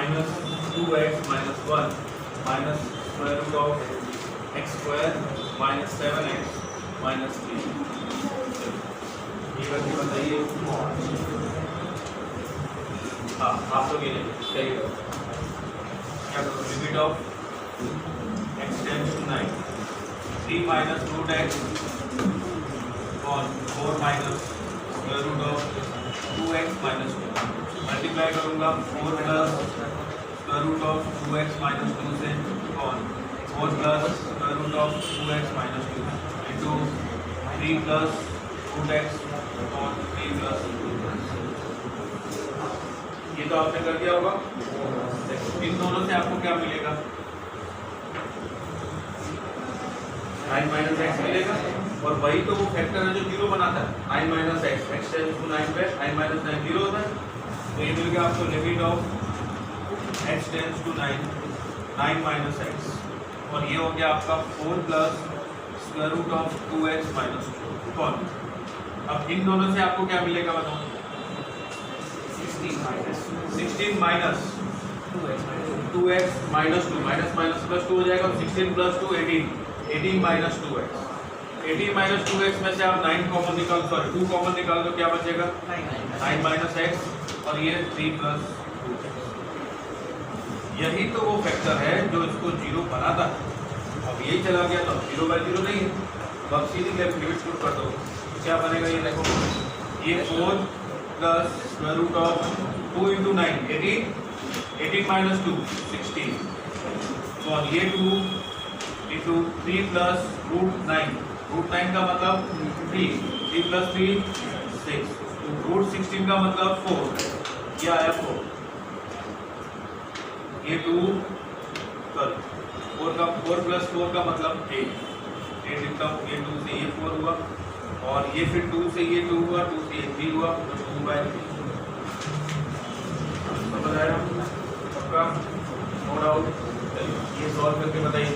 Minus 2x minus 1 minus square root of x square minus 7x minus 3। ये करके बताइए। हाँ आप लोग ये चाहिए क्या करो, limit of x tends to 9 3 minus root x और 4 minus square root of 2x minus 2 multiply करूँगा 4 plus square root of 2x minus 2 से कौन 4 plus square root of 2x minus 2 into 3 plus root x और 3 plus ये तो आपने कर दिया होगा। इन दोनों से आपको क्या मिलेगा 9 माइनस एक्स मिलेगा और वही तो वो फैक्टर है जो जीरो बनाता है 9 minus x x tends to 9 पे 9 माइनस 9 जीरो होता है। तो ये मिल गया आपको limit of x tends to 9 minus x और ये हो गया आपका 4 plus square root of 2x minus 2 कौन। अब इन दोनों से आपको क्या मिलेगा बताओ 16 minus 2x minus 2 minus minus plus 2 हो जाएगा 16 plus 2 18 minus 2x 18 minus 2x में से आप 9 कॉमन निकाल 2 कॉमन निकाल दो क्या बचेगा 9 माइनस x और ये 3 प्लस 2x। यही तो वो फैक्टर है जो इसको जीरो बनाता है। अब यही चला गया तो 0 बाई 0 नहीं है तो अब सीधी लिमिट पुट कर दो क्या बनेगा ये देखो ये 4 plus square root of 2 into 9 18 minus 2 16 और ये 2 इंटू 3 प्लस रूट 9 का मतलब 3 प्लस 3 6 रूट 16 का मतलब 4 क्या आया 4 ये 2 कर 4 प्लस 4 का मतलब 8 लिखता हूँ ये 2 से ये 4 हुआ और ये फिर 2 से ये 2 हुआ 2 से ये 3 हुआ तो 2 बाई 3 समझ आया सबका नो डाउट। ये सॉल्व करके बताइए।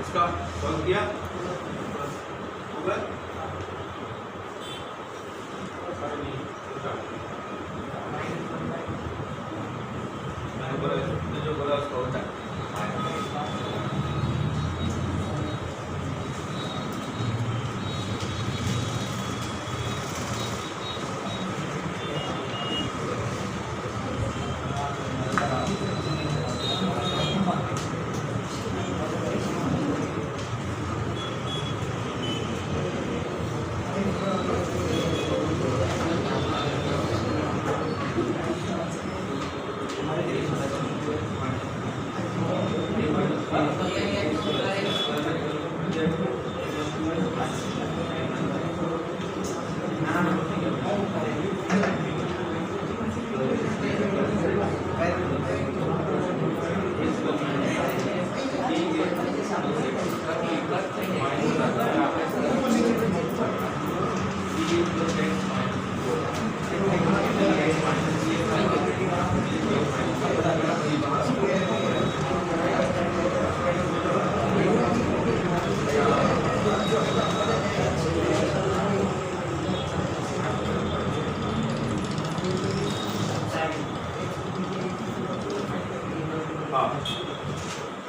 इसका सॉल्व किया होगा जो बोला उसका होता है।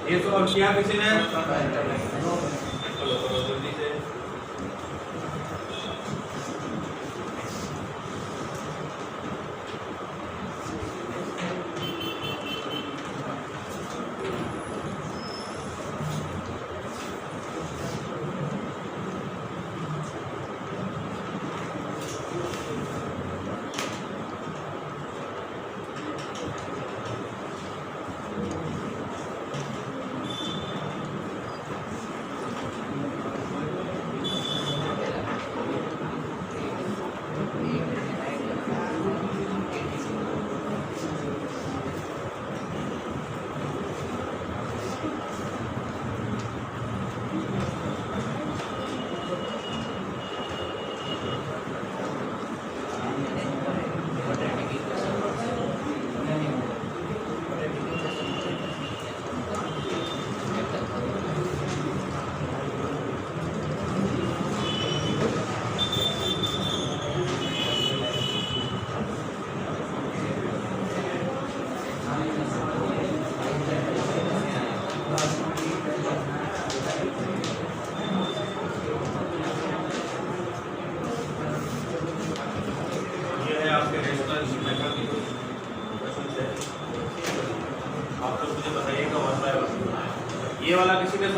ये तो और किया किसी ने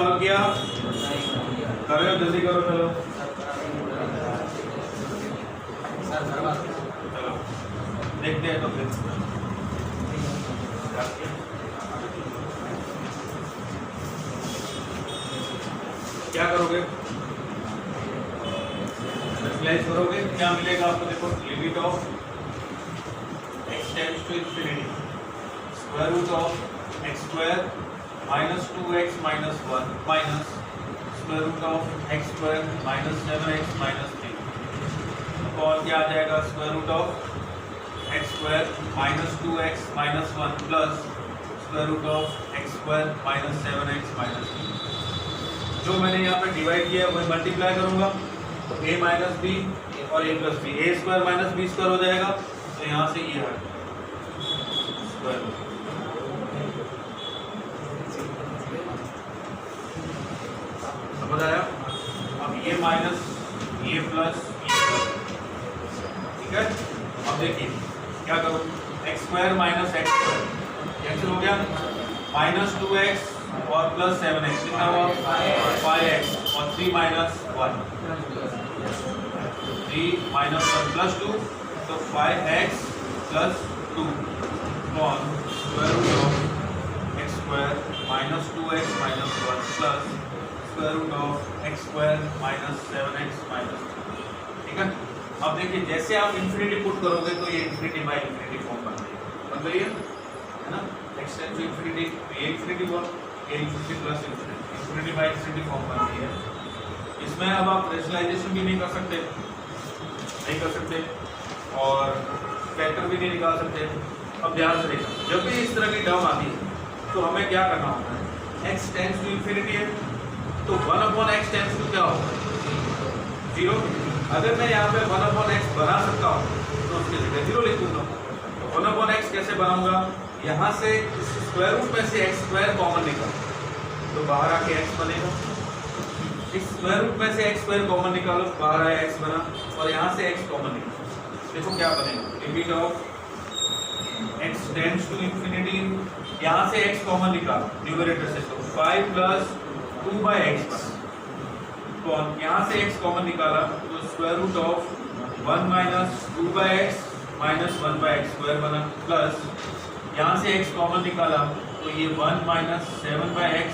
सॉल्व किया, कर रहे हो जल्दी करो, चलो चलो देखते हैं। तो फिर क्या करोगे, रिप्लेस करोगे, क्या मिलेगा आपको? देखो limit of x tends to infinity square root of x square minus 2x minus 1 minus square root of x square minus 7x minus 3 और क्या आ जाएगा? Square root of x square minus 2x minus 1 plus square root of x square minus 7x minus 3। जो मैंने यहाँ पे divide किया है वही मल्टीप्लाई करूंगा, तो a माइनस बी और a plus b, a square minus b square हो जाएगा, तो यहाँ से ये है स्क्वायर। समझ आया? अब ये माइनस ये प्लस ये प्लस, ठीक है। अब देखिए क्या करो, x square minus x square cancel हो गया, माइनस 2x और प्लस 7x कितना हुआ? 5x और 3 माइनस 1, 3 माइनस 1 प्लस 2, तो 5x plus 2 upon square root of x square minus 2x minus 1 plus square root of x square minus 7x minus 2, ठीक है। अब देखिए जैसे आप इंफिनिटी पुट करोगे तो ये इंफिनिटी बाई इंफिनिटी फॉर्म बन रही है ना, एक्स टेंड्स टू इंफिनिटी, ये इंफिनिटी हुआ, ये infinity plus infinity, infinity by infinity form बन रही है। इसमें अब आप रेशनलाइजेशन भी नहीं कर सकते, और फैक्टर भी नहीं निकाल सकते। अब ध्यान से देखना, जब भी इस तरह की टर्म आती है तो हमें क्या करना होता है? एक्स टेंड्स टू इंफिनिटी है तो 1/x टेंड्स टू क्या होगा? 0। अगर मैं यहाँ पे 1/x बना सकता हूँ तो उसकी जगह 0 लिख दूंगा। तो 1/x कैसे बनाऊंगा? यहाँ से इस स्क्वायर रूट में से x स्क्वायर कॉमन निकाल, तो बाहर आके x बनेगा। इस स्क्वायर रूट में से x स्क्वायर कॉमन निकालो, बाहर आया x बना, और यहाँ से x कॉमन निकालो, देखो क्या बनेगा? Limit of x tends to infinity, यहाँ से x कॉमन निकालो न्यूमरेटर से, तो 5 प्लस 2/x बना, तो यहाँ से x कॉमन निकाला तो square root of 1 minus 2/x minus 1/x square बना, प्लस यहाँ से x कॉमन निकाला तो ये 1 minus 7/x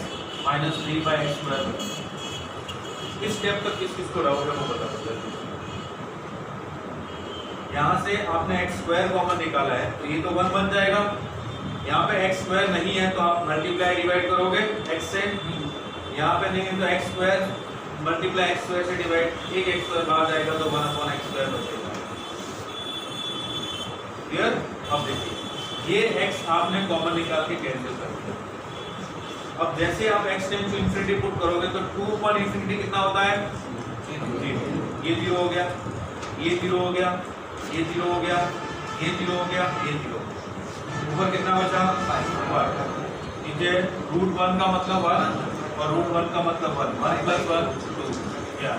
minus 3/x square बना। इस स्टेप तक किस किस को डाउट है वो बता सकते हैं। यहाँ से आपने x स्क्वायर कॉमन निकाला है तो ये तो 1 बन जाएगा, यहाँ पे x स्क्वायर नहीं है तो आप मल्टीप्लाई डिवाइड करोगे x से, यहाँ पे नहीं है तो x square multiply x square से डिवाइड, एक एक्स स्क्वायर बाहर जाएगा तो 1/x स्क्वायर बचेगा। क्लियर? अब देखिए ये x आपने कॉमन निकाल के कैंसिल कर दिया। अब जैसे आप x tends to infinity put करोगे तो 2/∞ कितना होता है? 0। ये 0 हो गया, ये 0 हो गया, ये 0 हो गया, ये 0 हो गया, ये 0। ऊपर कितना बचा? 1। नीचे √1 का मतलब 1 और √1 का मतलब 1, 1 + 1 2। क्या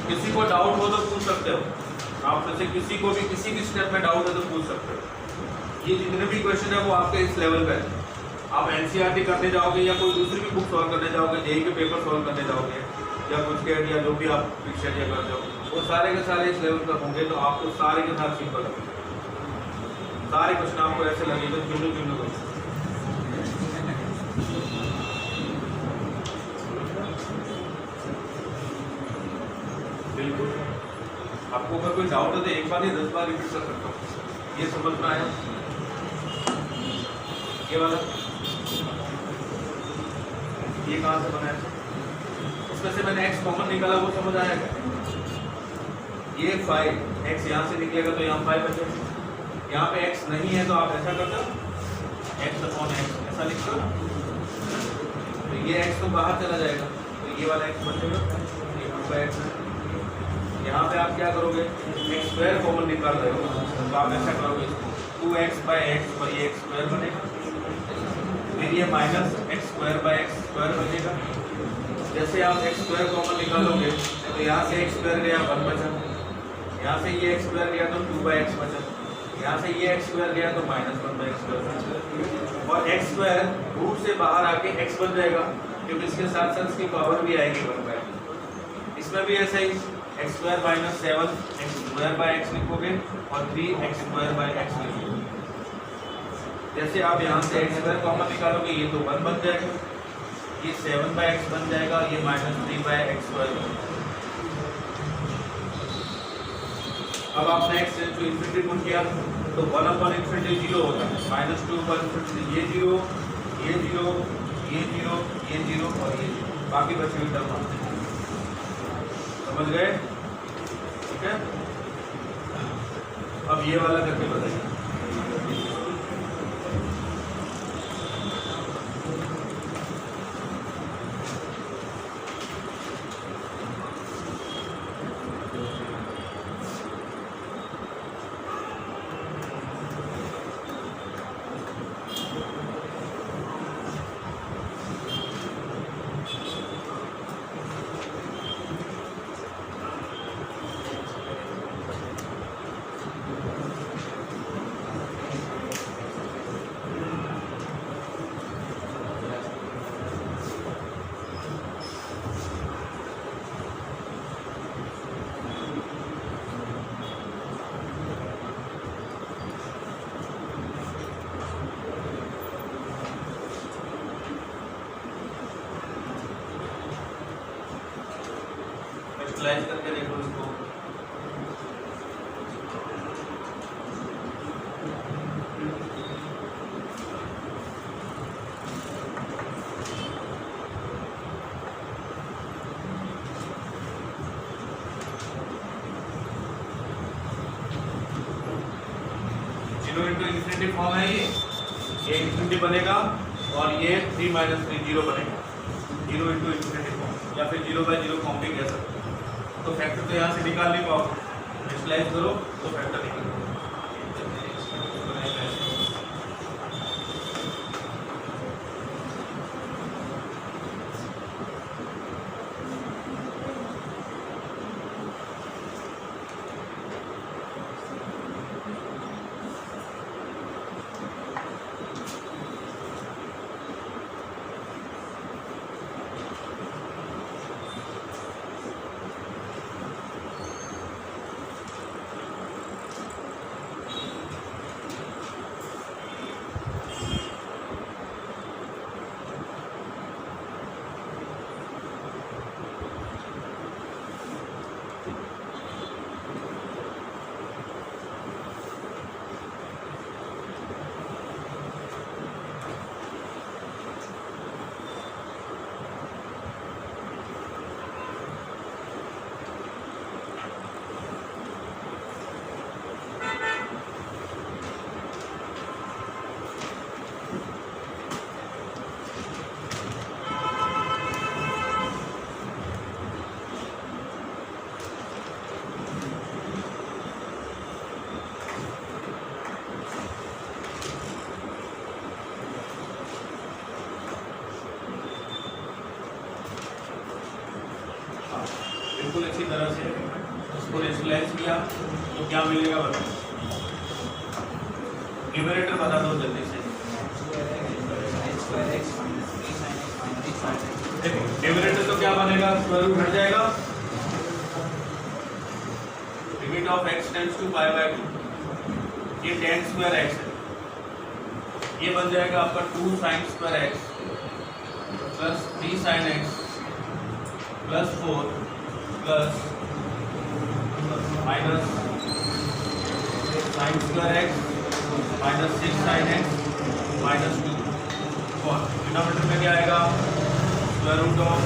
किसी को डाउट हो तो पूछ सकते हो, आप में से किसी को भी किसी भी स्टेप में डाउट है तो पूछ सकते हो। ये जितने भी क्वेश्चन है वो आपके इस लेवल पे है। आप एनसीईआरटी करने जाओगे या कोई दूसरी भी बुक सॉल्व करने जाओगे, जेईई के पेपर सॉल्व करने जाओगे या कुछ के या जो भी आप परीक्षा दिया करते हो, वो सारे के सारे इस लेवल पर होंगे तो आपको सारे के साथ सिंपल लगेगा। सारे क्वेश्चन आपको ऐसे लगेगा चुनो चुनो कर। बिल्कुल, आपको अगर कोई डाउट है तो एक बार ही 10 बार रिपीट कर सकता हूँ। ये समझ में आया? ये वाला ये कहाँ से बना है? उसमें से मैंने x कॉमन निकाला, वो समझ आया क्या? ये 5 x यहाँ से निकलेगा तो यहाँ 5 बचेगा। यहाँ पे x नहीं है तो आप ऐसा करते हो x/x ऐसा लिखते हो, तो ये x तो बाहर चला जाएगा तो ये वाला x बचेगा, ये 2x है। यहाँ पे आप क्या करोगे? x स्क्वायर कॉमन निकाल रहे हो तो आप ऐसा करोगे, 2x/x और ये x स्क्वायर बनेगा, फिर ये माइनस x²/x स्क्वायर बचेगा। जैसे आप x स्क्वायर कॉमन निकालोगे तो यहाँ से x स्क्वायर गया 1 बचा, यहाँ से ये एक्स स्क्वायर गया तो 2/x बचा, यहाँ से ये एक्स स्क्वायर गया तो -1/x स्क्वायर, और एक्स स्क्वायर रूट से बाहर आके एक्स बन जाएगा क्योंकि इसके साथ साथ इसकी पावर भी आएगी 1/। इसमें भी ऐसा ही x square -7 x square by x लिखोगे और 3 एक्स स्क्वायर बाय एक्स लिखोगे। जैसे आप यहाँ से एक्स स्क्वायर कॉमन निकालोगे ये तो 1 बन जाएगा, ये 7/x बन जाएगा, ये -3/x स्क्वायर। अब आपने x टू इन्फिनिटी पुट किया तो 1/∞ 0 होता है, -2/∞ ये 0 ये 0 ये 0 ये 0 और ये 0, बाकी बचे हुए टर्म आते हैं। समझ गए? ठीक है, अब ये वाला करके बताइए। विजुअलाइज करके देखो इसको। जीरो इंटू इन्फिनिटी फॉर्म है ये इन्फिनिटी बनेगा और ये 3 - 3 0 बनेगा, जीरो इंटू इन्फिनिटी फॉर्म, या फिर 0/0 फॉर्म भी कह सकते हैं। तो फैक्टर तो यहाँ से निकाल नहीं पाओ, विजुअलाइज करो तो फैक्टर निकल। बिल्कुल इसी तरह से उसको विजुअलाइज किया तो क्या मिलेगा बताओ, न्यूमरेटर बता दो जल्दी से। देखो न्यूमरेटर तो क्या बनेगा, स्क्वायर रूट हट जाएगा, limit of x tends to π/2, ये tan स्क्वायर x है, ये बन जाएगा आपका 2 sin square x plus 3 sin x plus 4 plus minus sine square x minus 6 sin x minus 2, और डिनोमिनेटर में क्या आएगा, square root of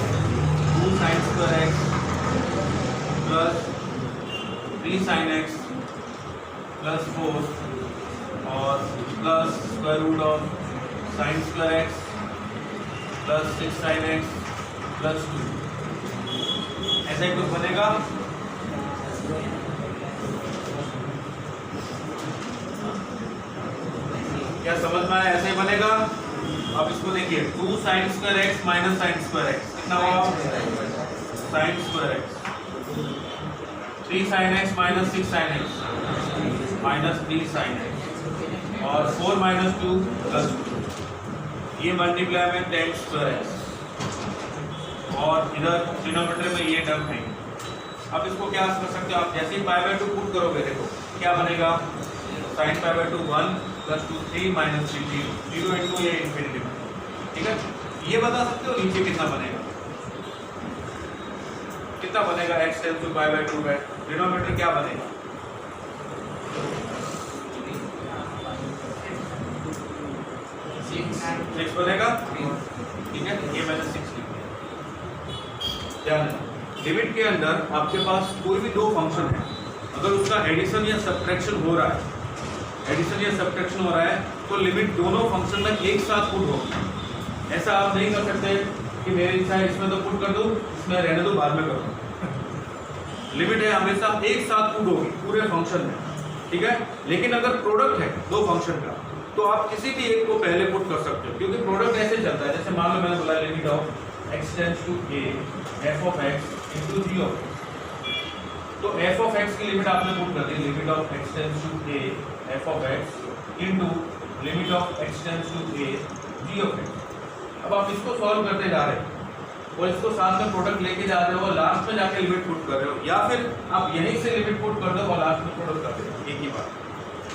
2 sin square x plus 3 sin x plus 4 और plus square root of sine square x plus 6 sin x plus 2, ऐसा ही कुछ बनेगा। क्या समझ में आया, ऐसा ही बनेगा। अब इसको देखिए 2 sin square x minus sine square x कितना हुआ, sign square x, 3 sin x minus 6 sin x minus 3 sin x और 4 माइनस 2 प्लस 2, ये मल्टीप्लाई में tan स्क्वायर x और इधर डिनोमिनेटर में ये टर्म है। अब इसको क्या कर सकते हो आप, जैसे ही π/2 पुट करोगे देखो क्या बनेगा, sin π/2 1 प्लस 2 3 माइनस 3 0 इंटू ये इन्फिनिटी में, ठीक है। ये बता सकते हो नीचे कितना बनेगा, कितना बनेगा x टेंस टू π/2 है, डिनोमिनेटर क्या बनेगा, सिक्स बनेगा, ठीक है। ये मैंने 6 लिख दिया। ध्यान देना लिमिट के अंदर आपके पास कोई भी दो फंक्शन है, अगर उसका एडिशन या सब्ट्रैक्शन हो रहा है, एडिशन या सब्ट्रैक्शन हो रहा है तो लिमिट दोनों फंक्शन में एक साथ पुट होगी। ऐसा आप नहीं कर सकते कि मेरी इच्छा है इसमें तो पुट कर दूं, इसमें रहने दो बाद में करूँ। लिमिट है हमेशा एक साथ पुट होगी पूरे फंक्शन में, ठीक है। लेकिन अगर प्रोडक्ट है दो फंक्शन का तो आप किसी भी एक को पहले पुट कर सकते हो, क्योंकि प्रोडक्ट ऐसे चलता है। जैसे मान लो मैंने बोला limit of x tends to a f of x into g of x, तो f of x की लिमिट आपने पुट कर दी, limit of x tends to a f of x into limit of x tends to a g of x। अब आप इसको solve करते जा रहे हो और इसको साथ में प्रोडक्ट लेके जा रहे हो और लास्ट में जाके लिमिट पुट कर रहे हो, या फिर आप यहीं से लिमिट पुट कर दो और लास्ट में प्रोडक्ट कर रहे हो, एक ही बात।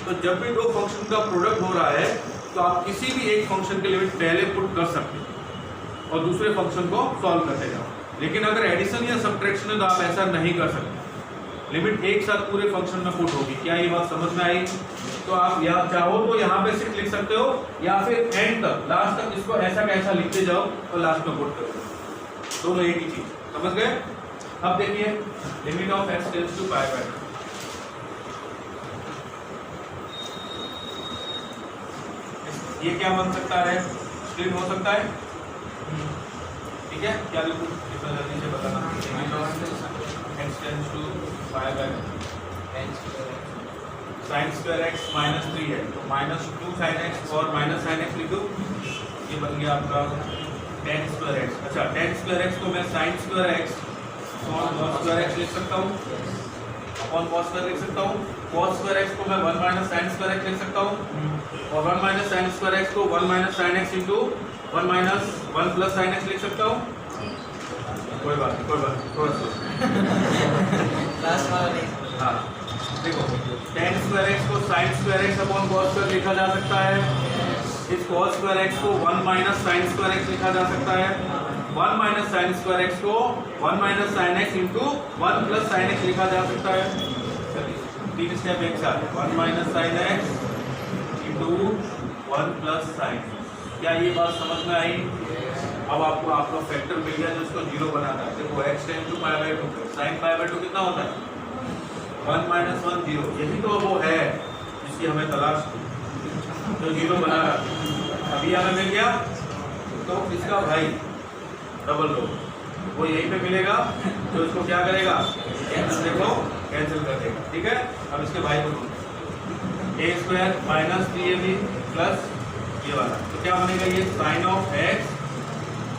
तो जब भी दो फंक्शन का प्रोडक्ट हो रहा है तो आप किसी भी एक फंक्शन की लिमिट पहले पुट कर सकते हो और दूसरे फंक्शन को सॉल्व करते जाओ। लेकिन अगर एडिशन या सब्ट्रैक्शन है तो आप ऐसा नहीं कर सकते, लिमिट एक साथ पूरे फंक्शन में पुट होगी। क्या ये बात समझ में आई? तो आप यहाँ चाहो तो यहाँ पे सिर्फ लिख सकते हो या फिर एंड तक लास्ट तक इसको ऐसा कैसा लिखते जाओ और लास्ट में पुट करो, दोनों एक ही चीज, समझ गए। अब देखिए limit of x tends to π/2, ये क्या बन सकता है, स्प्लिट हो सकता है, ठीक है। क्या लिखूं, इतना जल्दी से बताना, limit of x tends to π/2 sin square x minus 3 है तो माइनस 2 sin x और माइनस sin x लिख दो, ये बन गया आपका tan स्क्वायर x। अच्छा tan स्क्वायर x को मैं sin स्क्वायर x और cos स्क्वायर x लिख सकता हूँ, अपॉन cos स्क्वायर लिख सकता हूँ। cos स्क्वायर x को मैं 1 माइनस sin स्क्वायर x लिख सकता हूँ और 1 माइनस sin स्क्वायर x को 1 minus sin x into 1 minus 1 plus sin x लिख सकता हूँ। कोई बात नहीं, कोई बात नहीं, थोड़ा सा लास्ट वाला नहीं। हाँ देखो tan स्क्वायर x को sin square x upon cos square लिखा जा सकता है, इस cos स्क्वायर x को 1 माइनस sin स्क्वायर x लिखा जा सकता है, 1 माइनस sin स्क्वायर x को 1 minus sin x into 1 plus sin x लिखा जा सकता है। तीन स्टेप एक साथ, 1 minus sin x into 1 plus sin x। क्या ये बात समझ में आई? अब आपको आपका फैक्टर मिल गया जो इसको जीरो बनाता है। देखो x टेंड्स टू π/2 sin π/2 कितना होता है, 1 माइनस 1 0, यही तो वो है जिसकी हमें तलाश थी, जो जीरो बना रहा था। अभी हमें मिल गया तो इसका भाई डबल लो वो यहीं पे मिलेगा, तो इसको क्या करेगा, देखो कैंसिल कर देगा, ठीक है। अब इसके भाई को a square minus 3ab plus ये वाला, तो क्या बनेगा, ये sine of x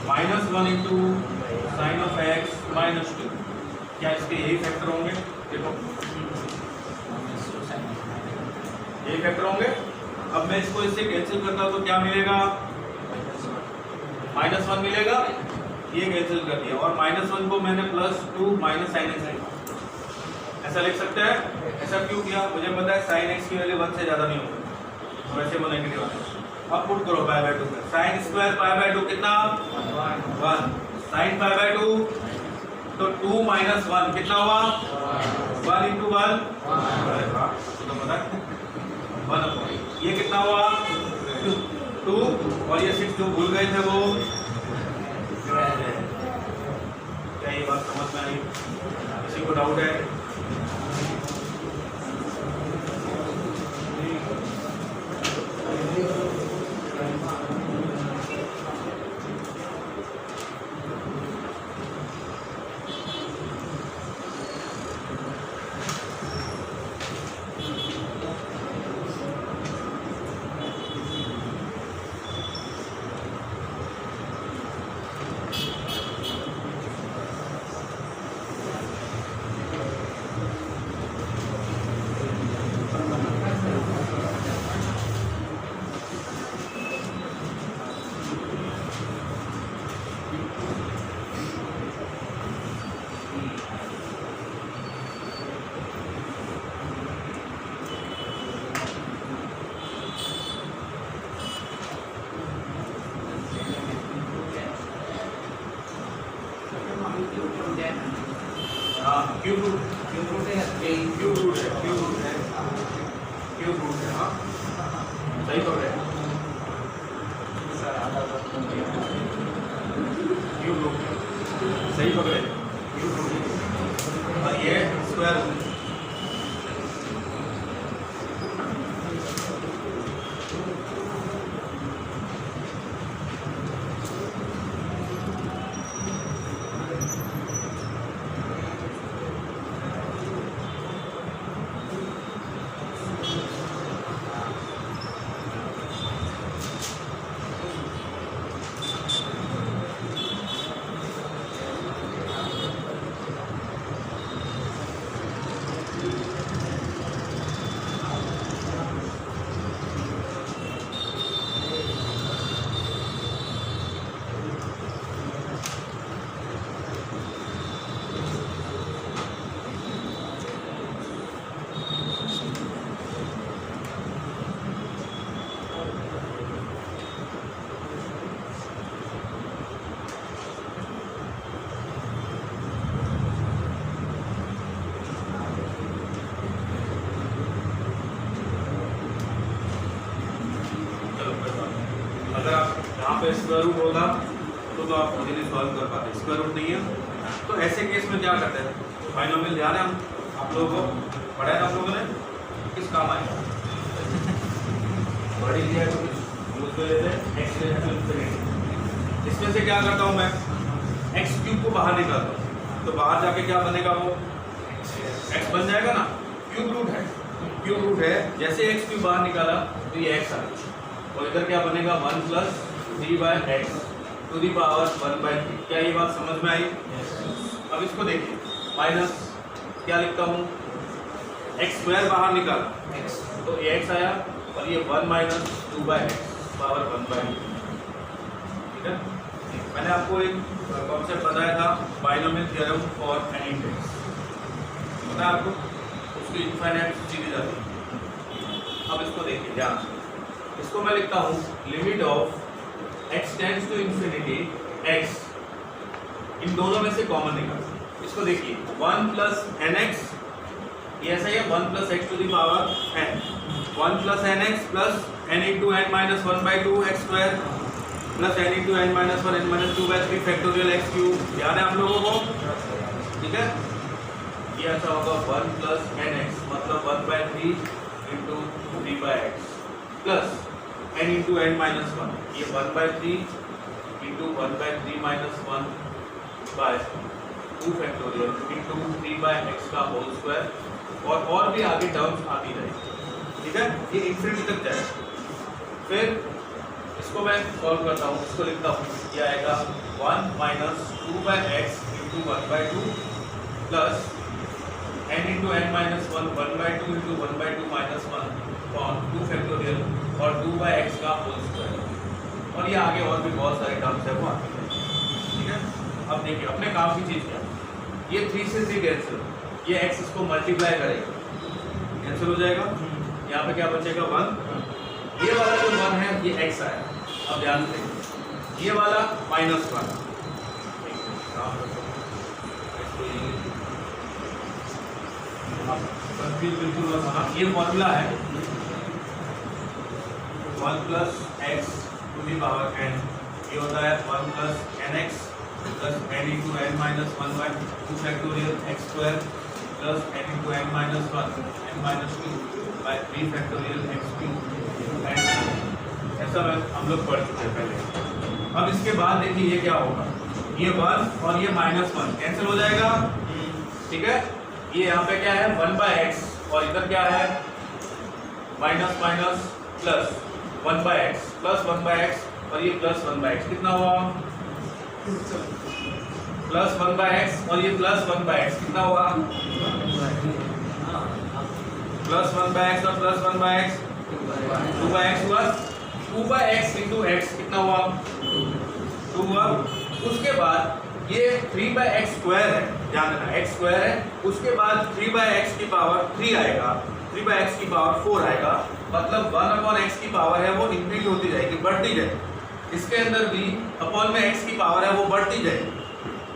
minus 1 into sine of x minus 2। क्या इसके यही फैक्टर होंगे, देखो यही फैक्टर होंगे। अब मैं इसको इससे कैंसिल करता हूँ तो क्या मिलेगा, माइनस 1 मिलेगा, ये कैंसिल कर दिया और माइनस 1 को मैंने प्लस 2 माइनस साइन एक्स लिखा, ऐसा लिख सकते हैं। ऐसा क्यों किया, मुझे पता है साइन एक्स की वैल्यू 1 से ज़्यादा नहीं होगी तो वैसे वो नेगेटिव आएगा। अब पुट करो π/2 पे, साइन स्क्वायर π/2 कितना 1, साइन π/2 तो 2 माइनस 1 कितना हुआ 1 इंटू 1, तो पता है 1, ये कितना हुआ 2 और ये 6 जो भूल गए थे वो। क्या ये बात समझ में आई, किसी को डाउट है? क्यूब रूट है, हाँ सही पकड़े, क्यूब रूट सही पकड़े, क्यूब रूट और ये स्क्वायर रूट। अगर आप यहाँ पे स्क्वायर रूट होगा तो आप इजीली सॉल्व कर पाते, स्क्वायर रूट नहीं है तो ऐसे केस में क्या करते हैं, बाइनोमियल ध्यान है आप लोगों को पढ़ा है आप लोगों ने, किस काम आएगा, बड़ी लिया तो यूज कर लेते हैं एक्स टू इन्फिनिटी। इसमें से क्या करता हूँ मैं, एक्स क्यूब को बाहर निकालता हूँ तो बाहर जाके क्या बनेगा, वो एक्स बन जाएगा ना, क्यूब रूट है, जैसे एक्स क्यूब बाहर निकाला तो ये एक्स आ गया और इधर क्या बनेगा 1 + 3/x टू दी पावर 1/3। क्या ये बात समझ में आई? अब इसको देखिए, माइनस क्या लिखता हूँ, एक्स स्क्वायर बाहर निकाला तो ये एक्स आया और ये 1 - 2/x पावर 1/3। ठीक है, मैंने आपको एक कॉन्सेप्ट बताया था binomial theorem for any index, पता है आपको, उसकी इनफाइनाइट सीरीज आती है। अब इसको देखिए ध्यान से, इसको मैं लिखता हूँ limit of x tends to infinity x, इन दोनों में से कॉमन निकाल। इसको देखिए 1 + nx, ये ऐसा ही है 1 + x to the power n, 1 + nx + n × n - 1/2 x square + n × n - 1 n - 2/3 factorial x cube. ध्यान है आप लोगों को, ठीक है, ये ऐसा होगा 1 + nx मतलब 1/3 × 3/x प्लस n × n - 1, ये 1/3 × 1/3 - 1/2 फैक्टोरियल × 3/x का होल स्क्वायर, और भी आगे टर्म्स आती रहेगी। ठीक है, ये इन्फिनिटी तक जाएगा। फिर इसको मैं सॉल्व करता हूँ, इसको लिखता हूँ, ये आएगा 1 - 2/x × 1/2 प्लस n × n - 1 1/2 × 1/2 - 1 और 2 फैक्टोरियल और 2/x का होल स्क्वायर, और ये आगे और भी बहुत सारे टर्म्स है वो आते हैं। ठीक है, अब देखिए अपने काम की चीज़ क्या, ये 3 से 3 कैंसिल, ये x इसको मल्टीप्लाई करेगा, कैंसिल हो जाएगा, यहाँ पे क्या बचेगा 1, ये वाला जो 1 है ये x आया। अब ध्यान से ये वाला -1, कंफ्यूज बिल्कुल मत होना, ये फॉर्मूला है 1 + x to the power n, ये होता है 1 + nx + n × n - 1/2 factorial x square plus n × n - 1 n - 2/3 factorial x cube. ऐसा हम लोग पढ़ चुके हैं पहले। अब इसके बाद देखिए ये क्या होगा, ये 1 और ये -1 कैंसिल हो जाएगा। ठीक है, ये यहाँ पे क्या है 1/x और इधर क्या है minus plus 1/x plus 1/x और ये प्लस 1/x, कितना हुआ प्लस 1/x और ये प्लस 1/x, कितना हुआ प्लस 1/x और प्लस 1/x 2/x हुआ, 2/x × x कितना हुआ 2 हुआ। उसके बाद ये 3/x स्क्वायर है, ध्यान देना x स्क्वायर है, उसके बाद 3/x की पावर 3 आएगा, 3/x की पावर 4 आएगा, मतलब 1/x की पावर है वो इंक्रीज होती जाएगी, बढ़ती जाएगी। इसके अंदर भी अपॉन में x की पावर है वो बढ़ती जाएगी।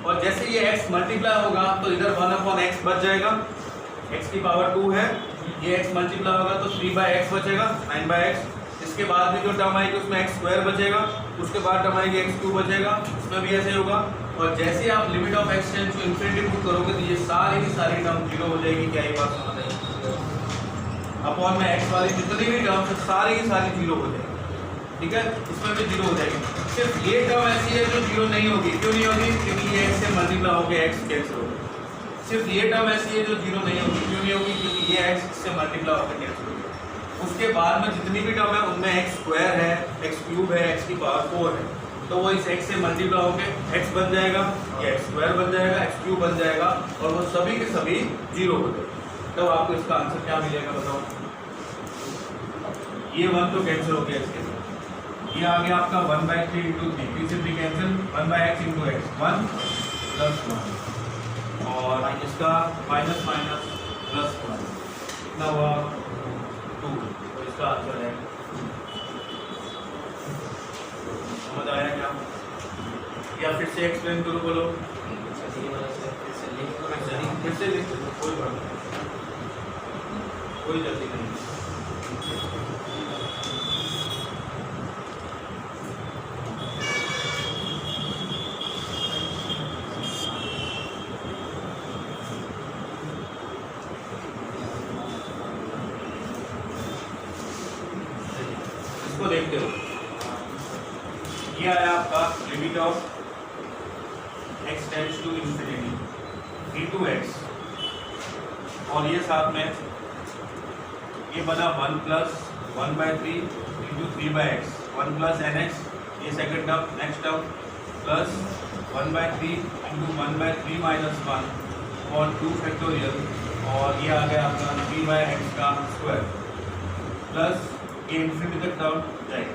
और जैसे ये x मल्टीप्लाई होगा तो इधर 1/x बच जाएगा, x की पावर 2 है, ये x मल्टीप्लाई होगा तो 3/x बचेगा 9/x। इसके बाद भी जो टर्म आएगी उसमें x स्क्वायर बचेगा, उसके बाद टर्म आएगी x³ बचेगा, इसमें भी ऐसे ही होगा। और जैसे ही आप limit of x tends to infinity put करोगे तो ये सारी की सारी टर्म जीरो हो जाएगी। क्या ये बात समझ आई? अपॉन में x वाली जितनी भी टर्म है सारी की सारी जीरो हो जाएगी, ठीक है, इसमें भी जीरो हो जाएगी। सिर्फ ये टर्म ऐसी है जो जीरो नहीं होगी। क्यों नहीं होगी? क्योंकि ये x से मल्टीप्लाई होकर x कैंसिल होगा। सिर्फ ये टर्म ऐसी है जो जीरो नहीं होगी। क्यों नहीं होगी? क्योंकि ये x से मल्टीप्लाई होकर कैंसिल होगा। उसके बाद में जितनी भी टर्म है उनमें x स्क्वायर है, x³ है, x की पावर 4 है, तो वो इस x से मल्टीप्लाई होकर x बन जाएगा, ये x स्क्वायर बन जाएगा, x³ बन जाएगा और वो सभी के सभी जीरो हो जाएगा। तो आपको इसका आंसर क्या मिलेगा बताओ? ये 1 तो कैंसिल हो गया इसके साथ, ये आ गया आपका 1/3 × 3, 3 से 3 कैंसिल, 1/x × x 1 + 1 और इसका माइनस माइनस प्लस 1 कितना हुआ 2, तो इसका आंसर है। समझ आया क्या? या फिर से एक्सप्लेन करो, बोलो फिर से लिख दो, कोई बात नहीं, कोई जल्दी नहीं। इसको देखते हो, ये आया आपका limit of x tends to infinity into x और ये साथ में ये बना 1 + 1/3 × 3/x 1 + nx, ये second term, next term plus 1/3 × 1/3 - 1 और 2 फैक्टोरियल और ये आ गया आपका 3/x का स्क्वायर प्लस ये इन्फिनिटी तक टर्म जाएगा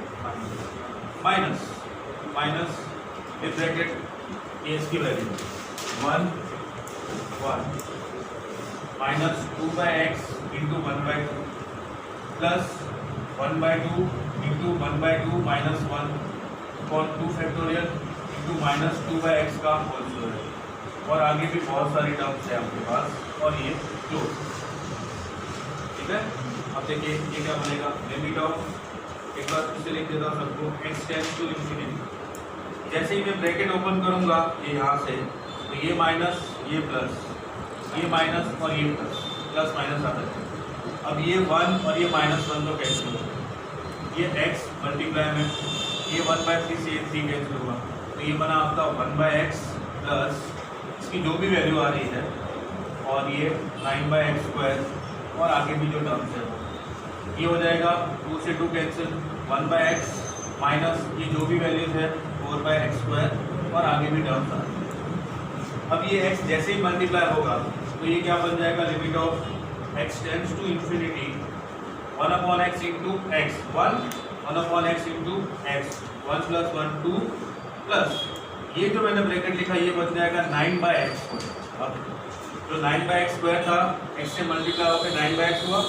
माइनस माइनस ये ब्रैकेट ये इसकी value 1 1 minus 2/x × 1/2 plus 1/2 × 1/2 minus 1 और 2 फैक्टोरियल × माइनस 2/x का होल स्क्वायर और आगे भी बहुत सारी टर्म्स है आपके पास और ये क्लोज, ठीक है। अब देखिए ये क्या बनेगा, लिमिट ऑफ, एक बार फिर से लिख देता हूँ सबको, x टेंड्स टू इन्फिनिटी। जैसे ही मैं ब्रैकेट ओपन करूँगा ये यहाँ से, तो ये माइनस ये प्लस, ये माइनस और ये प्लस, प्लस माइनस आता है। अब ये 1 और ये -1 तो कैंसिल होगा, ये x मल्टीप्लाई में ये 1/3 से 3 कैंसिल होगा, तो ये बना आपका 1/x प्लस इसकी जो भी वैल्यू आ रही है और ये 9/x² और आगे भी जो टर्म्स है ये हो जाएगा 2 से 2 कैंसिल, 1/x माइनस ये जो भी वैल्यूज है 4/x² और आगे भी टर्म्स आ रहे हैं। अब ये x जैसे ही मल्टीप्लाई होगा तो ये क्या बन जाएगा, limit of x tends to infinity 1/x × x 1/x × x 1 + 1 2 plus ये जो मैंने ब्रैकेट लिखा ये बन जाएगा 9/x²। अब जो 9/x² था x से मल्टीप्लाई होकर 9/x हुआ,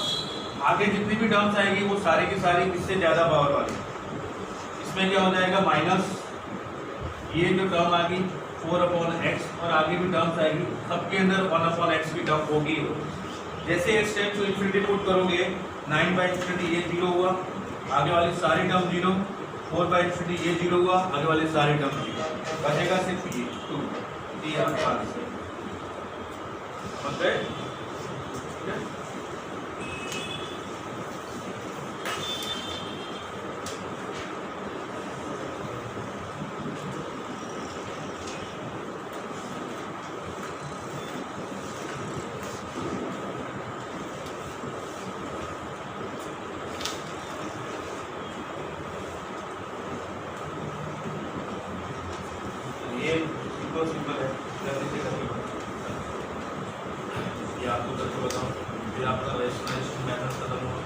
आगे जितनी भी टर्म्स आएगी वो सारी की सारी इससे ज़्यादा पावर वाली। इसमें क्या हो जाएगा माइनस ये जो टर्म आ गई 4/x और आगे भी टर्म्स आएगी सबके अंदर 1/x की टर्म होगी। जैसे x tends to infinity put करोगे 9/∞ ये 0 हुआ, आगे वाली सारी टर्म 0, 4/∞ ये 0 हुआ, आगे वाली सारी टर्म 0, बचेगा सिर्फ ये 2, ये आपका आंसर है। ठीक है। ये सिंपल है, जल्दी से करके ये आपको करके बताऊँ, फिर आपका रेशनलाइजेशन मेथड खत्म हुआ।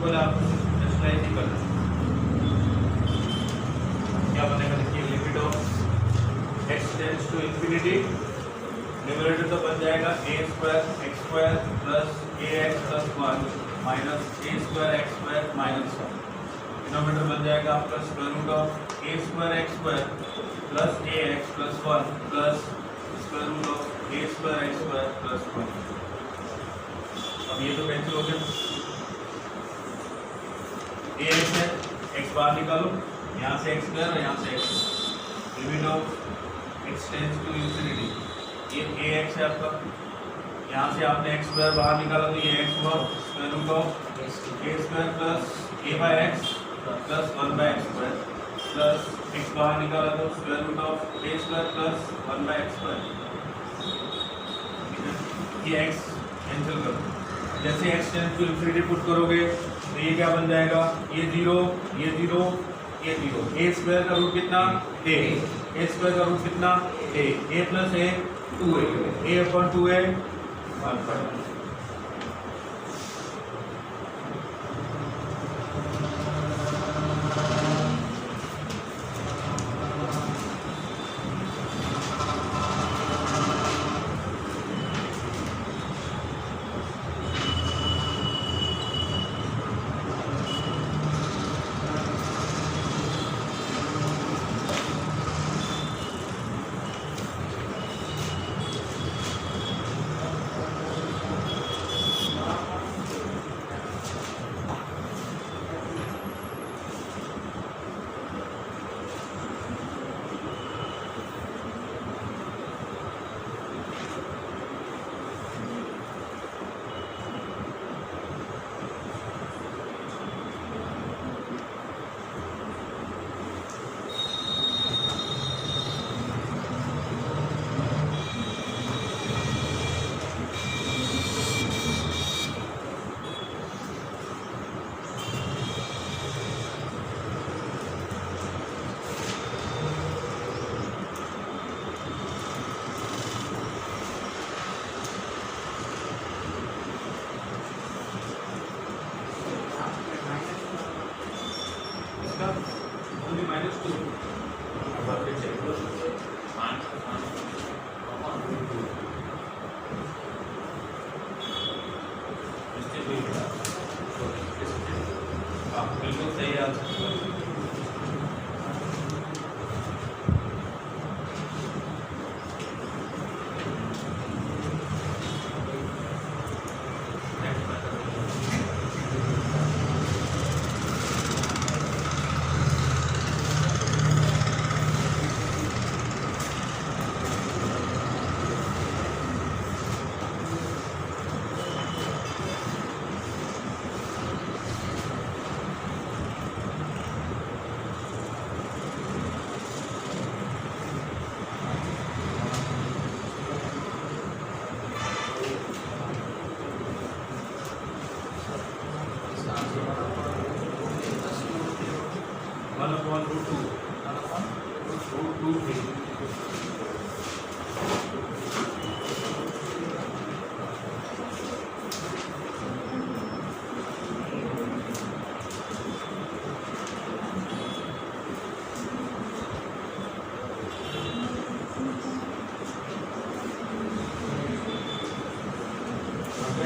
सिंपल आप एक्सरसाइज ही करना। क्या बनेगा देखिए, limit of x tends to infinity, numerator तो बन जाएगा a square x square plus a x plus one minus a square x square minus one. Denominator बन जाएगा आपका square root of a square x square plus a x plus one plus square root of a square x square plus one. अब ये तो cancel हो गया, ए x है, x बाहर निकालो, यहाँ से एक्स स्क्वायर और यहाँ से x, limit of x tends to infinity, ये ए एक्स है आपका, यहाँ से आपने एक्स स्क्वायर बाहर निकाला तो ये एक्स हुआ, square root of a square plus a by x plus one by x square plus x बाहर निकाला तो square root of a square plus one by x square. ये एक्स कैंसिल करो, जैसे x tends to infinity put करोगे तो ये क्या बन जाएगा, ये जीरो ये जीरो ये जीरो, ए स्क्वायर का रूट कितना ए स्क्वायर का रूट कितना ए प्लस ए 2a अपॉन 2a 1/2। बिल्कुल सही आंसर।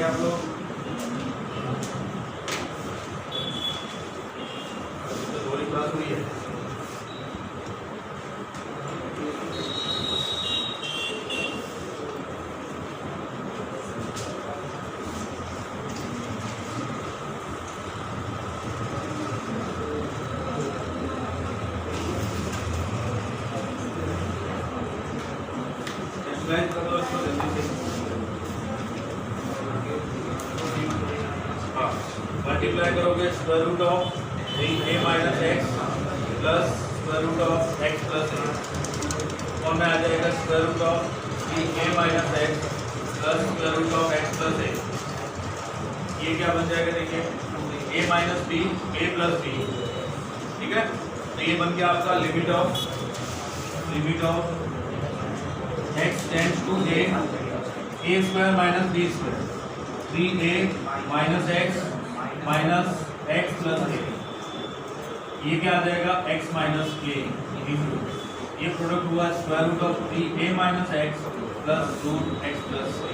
आप लोग थोड़ी क्लास हुई है। एक्सरसाइज कर लो इसको जल्दी से। मल्टीप्लाई करोगे square root of a minus x plus square root of x plus a और में आ जाएगा square root of a minus x plus square root of x plus a. ये क्या बन जाएगा देखिए, a minus b a plus b, ठीक है। तो ये बन गया आपका limit of x tends to a square minus b square, 3a minus x minus x plus a, ये क्या आ जाएगा x माइनस a इंटू, ये प्रोडक्ट हुआ square root of 3a minus x plus root x plus a।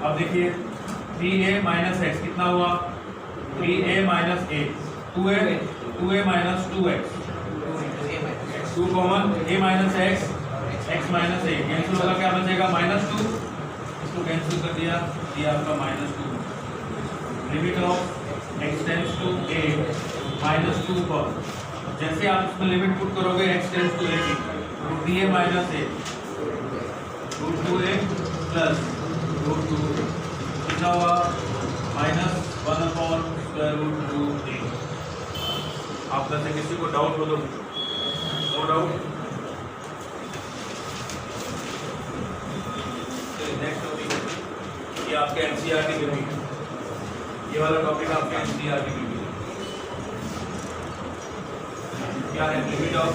अब देखिए 3a minus x कितना हुआ, 3a minus a, 2a minus 2x, 2 common, a minus x minus a cancel होगा, क्या बचेगा -2, इसको कैंसिल कर दिया, ये आपका -2। Limit of x tends to a -2 पर जैसे आप इसमें लिमिट पुट करोगे x टेंड्स टू a की, तो 3a minus a root 2a plus root 2 कितना हुआ -1 अपॉन स्क्वायर रूट 2a। आप में से किसी को डाउट हो तो नो डाउट। नेक्स्ट टॉपिक ये आपके एनसीईआरटी में भी, ये वाला टॉपिक आपके एनसीईआरटी में भी क्या है, limit of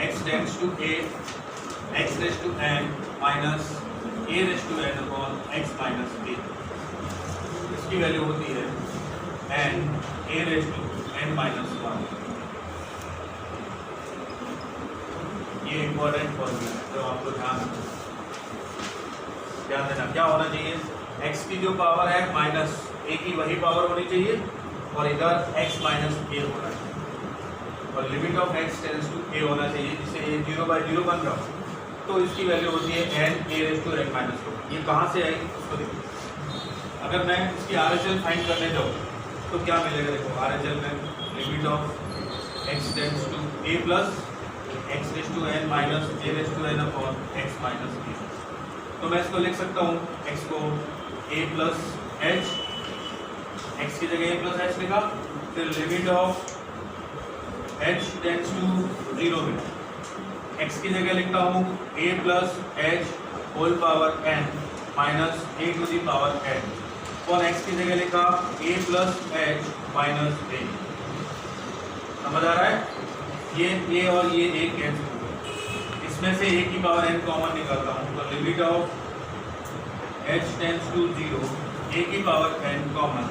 x tends to a x raise to n minus a raise to n upon x minus a, इसकी वैल्यू होती है n a raise to n minus 1। ये इंपॉर्टेंट फॉर्मूला है जो आपको ध्यान देना, क्या होना चाहिए, x की जो पावर है माइनस a की वही पावर होनी चाहिए और इधर x माइनस a होना चाहिए, और limit of x tends to a होना चाहिए, जिससे ये 0/0 बन रहा हो, तो इसकी वैल्यू होती है n a raise to n minus 2। ये कहाँ से आई उसको देखिए, अगर मैं इसकी RHL फाइंड करने जाऊँ तो क्या मिलेगा, देखो RHL में limit of x tends to a plus x raise to n minus a raise to n upon x minus a, तो मैं इसको लिख सकता हूँ x को a प्लस h, x की जगह a प्लस h लिखा, फिर limit of h tends to 0 में x की जगह लिखता हूँ a plus h whole power n minus a to the power n, और x की जगह लिखा a plus h minus a। समझ आ रहा है, ये a और ये a कैंसिल हो गए, इसमें से a की पावर n कॉमन निकालता हूँ, तो limit of h tends to 0 a की पावर n कॉमन,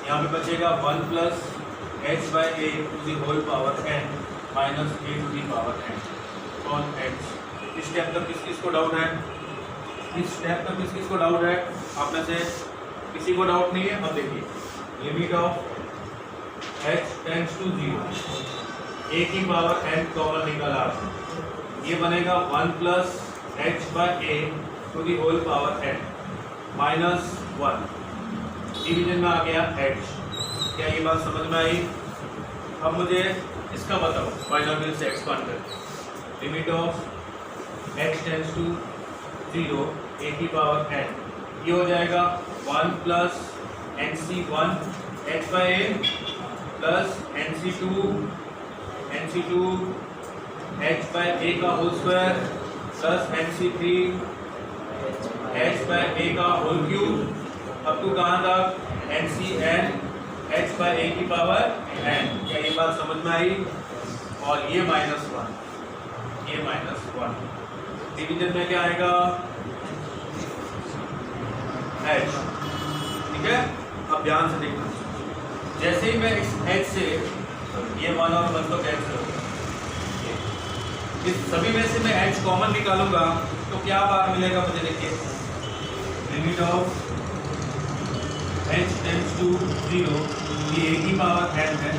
यहाँ पे बचेगा 1 plus h by a to the whole power n minus a to the power n on h। इस स्टेप तक किसको डाउट है, इस स्टेप तक किसको डाउट है, आप में से किसी को डाउट नहीं है। अब देखिए limit of h tends to 0 a की पावर n कॉमन निकाला, ये बनेगा 1 plus h by a to the whole power n minus 1, division में आ गया h। क्या ये बात समझ में आई? अब मुझे इसका बताओ बाइनोमियल से एक्सपांड करके, limit of x tends to 0 a की पावर n, ये हो जाएगा 1 plus nc1 h by a plus nc2 h by a का whole square plus nc3 h by a का होल क्यूब अप टू कहाँ तक ncn h बाई a की power n। क्या ये बात समझ में आई? और ये -1, ये -1, डिवीजन में क्या आएगा h, ठीक है। अब ध्यान से देखना, जैसे ही मैं इस h से ये 1 और 1 तो कैंसिल हो गया, इस सभी में से मैं h कॉमन निकालूंगा तो क्या बार मिलेगा मुझे, देखिए limit of h tends to 0, ये a की पावर n है,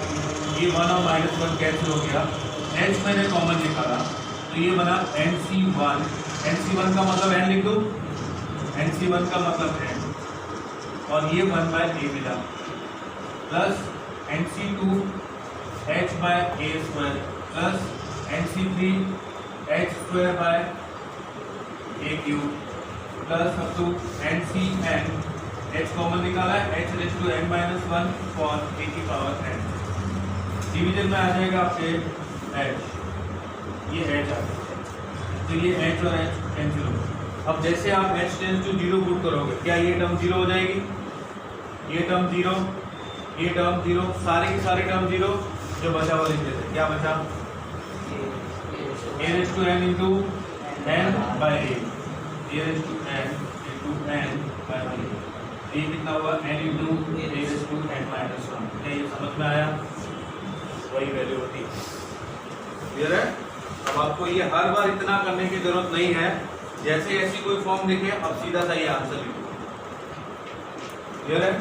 ये 1 और -1 कैंसिल हो गया, h मैंने कॉमन निकाला तो ये बना nc1, nc1 का मतलब n लिख दो, nc1 का मतलब n, और ये 1 बाय a मिला, plus nc2 h by a square plus nc3 h स्क्वायर by a cube plus up to ncn, h common निकाला है, h raise to n minus 1 for a की पावर n, डिवीजन में आ जाएगा आपके h, ये h आ गया, तो ये h और h कैंसिल हो गया। अब जैसे आप h टेंड्स टू 0 पुट करोगे, क्या ये टर्म 0 हो जाएगी, ये टर्म 0, ये टर्म 0, सारे की सारी टर्म 0, जो बचा वो लिख देते, क्या बचा a raise to n into n by a, a raise to n into n by a, ये कितना हुआ n into a raise to n minus 1। क्या ये समझ में आया? वही वैल्यू होती है। क्लियर है? अब आपको ये हर बार इतना करने की जरूरत नहीं है, जैसे ऐसी कोई फॉर्म दिखे अब सीधा सा ये आंसर लिखो। क्लियर है?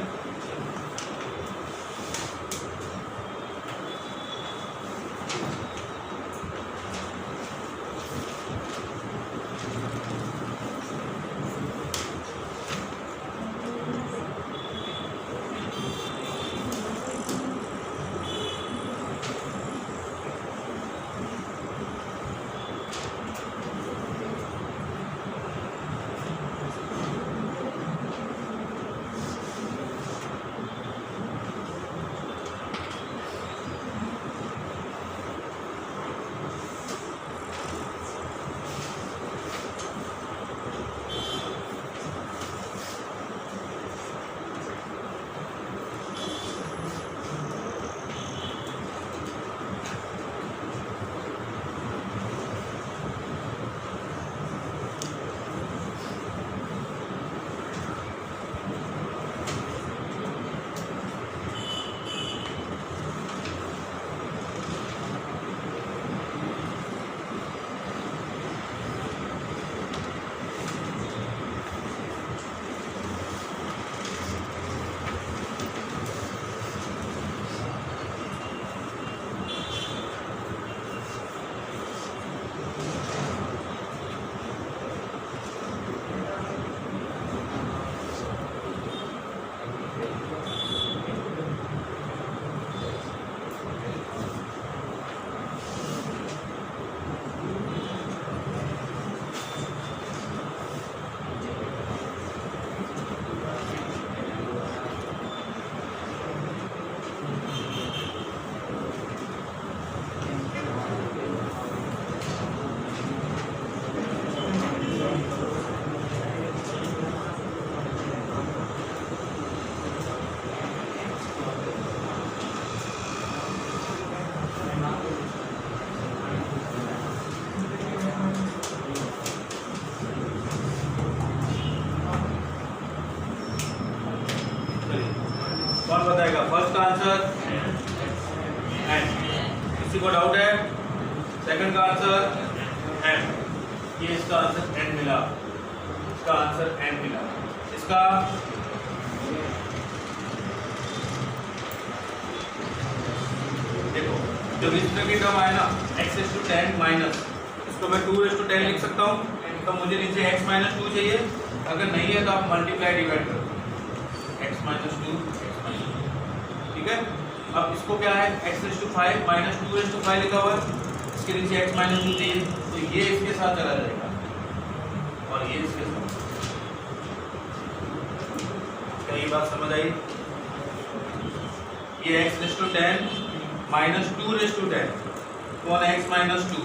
कौन बताएगा? फर्स्ट का आंसर n। किसी को डाउट है? सेकंड का आंसर m। ये इसका आंसर n मिला, इसका आंसर n मिला। इसका देखो, जब इस तरह की टर्म आए ना x⁻10 माइनस, इसको मैं 2⁻10 लिख सकता हूँ। तो मुझे नीचे x-2 चाहिए, अगर नहीं है तो आप मल्टीप्लाई डिवाइड करो x-2। ठीक है? अब इसको क्या है, x⁵ माइनस 2⁵ लिखा हुआ है, इसके नीचे x-2 चाहिए, तो ये इसके साथ चला जाएगा और ये इसके साथ। क्या ये बात समझ आई? ये x⁻10 माइनस 2⁻10 कौन है? x-2।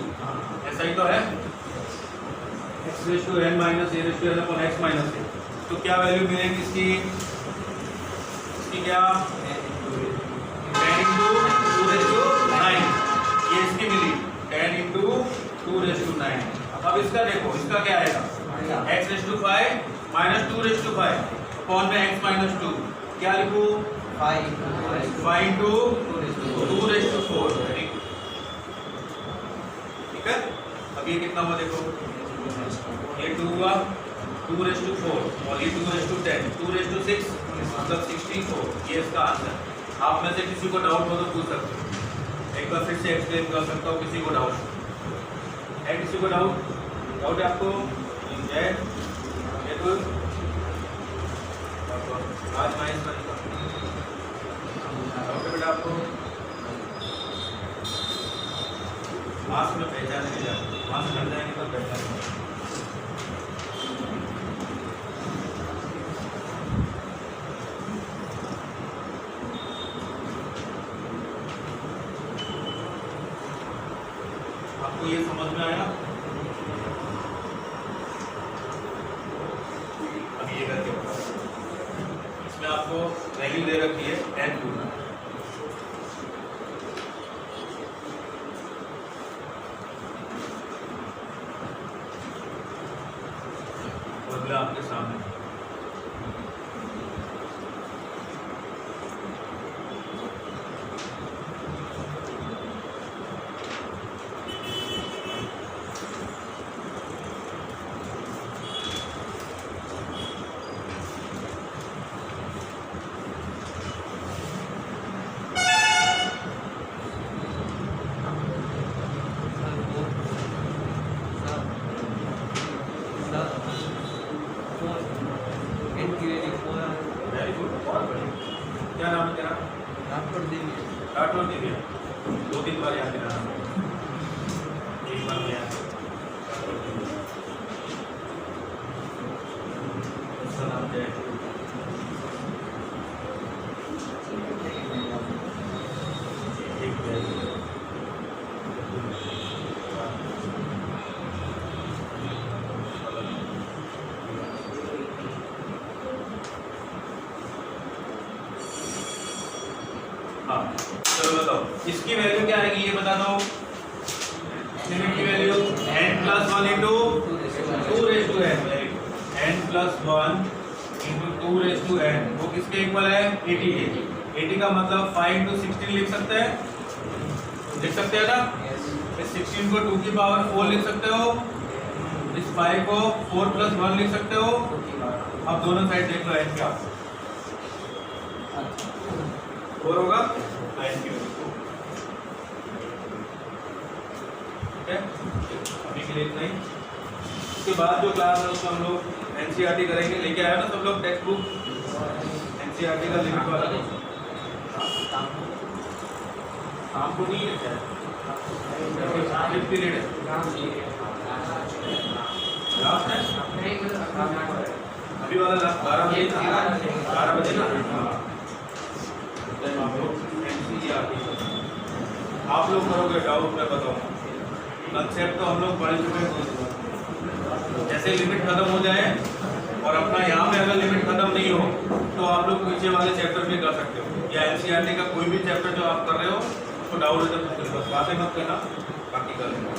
ऐसा ही तो है, x⁻n minus a⁻n upon x minus a। तो क्या वैल्यू मिलेगी इसकी? इसकी क्या? 10 इंटू 2⁹9। ये इसकी मिली 10 इंटू 2⁹9। अब इसका देखो, इसका क्या आएगा? x⁵ माइनस 2⁵ अपॉन में x-2। क्या लिखूं? 5 इंटू 2⁴। ठीक है? अब ये कितना हुआ देखो, ये 2 हुआ, 2⁴ और ये 2⁻10, 2�6 मतलब 64। ये इसका आंसर। आप में से किसी को डाउट हो तो पूछ सकते हो, एक बार फिर से एक्सप्लेन कर सकता हूँ। किसी को डाउट है? किसी को डाउट है आपको? जय आज माइनस डाउट है बेटा आपको? मास्क में पहचाने नहीं जाते, मास्क हट जाएंगे तो पहचान। आपको ये समझ में आया? अब ये करके बताओ, इसमें आपको वैल्यू दे रखी है n गुना। बदला आपके सामने क्या नाम है तेरा? राठौर दिव्या। 2-3 बार याद दिलाना, एक बार में याद। उसका नाम क्या है? हाँ चलो बताओ इसकी वैल्यू क्या आएगी ये बता दो। लिमिट की value n+1 into 2n, n+1 into 2n, वो किसके इक्वल है? 80 के। 80 का मतलब 5 इंटू 16 लिख सकते हैं, लिख सकते हैं ना? इस 16 को 2 की पावर 4 लिख सकते हो, इस 5 को 4+1 लिख सकते हो। अब दोनों साइड देख लो n क्या 4 होगा, 9 की वैल्यू। ठीक है, अभी के लिए इतना ही। उसके बाद जो क्लास है उसमें हम लोग एनसीईआरटी करेंगे। लेके आया ना सब लोग टेक्स्ट बुक एनसीईआरटी का लिमिट वाला? शाम को नहीं है क्या? पीरियड है लास्ट है अभी वाला लास्ट 12 बजे ना, 12 बजे ना। आप लोग एनसीईआरटी आप लोग करोगे, डाउट मैं बताऊँ। कंसेप्ट तो हम लोग पढ़ चुके हैं। जैसे लिमिट खत्म हो जाए और अपना यहाँ पे अगर लिमिट खत्म नहीं हो तो आप लोग पीछे वाले चैप्टर भी कर सकते हो, या एनसीईआरटी का कोई भी चैप्टर जो आप कर रहे हो उसको डाउट है तो बातें मत करना, बाकी कर लेना।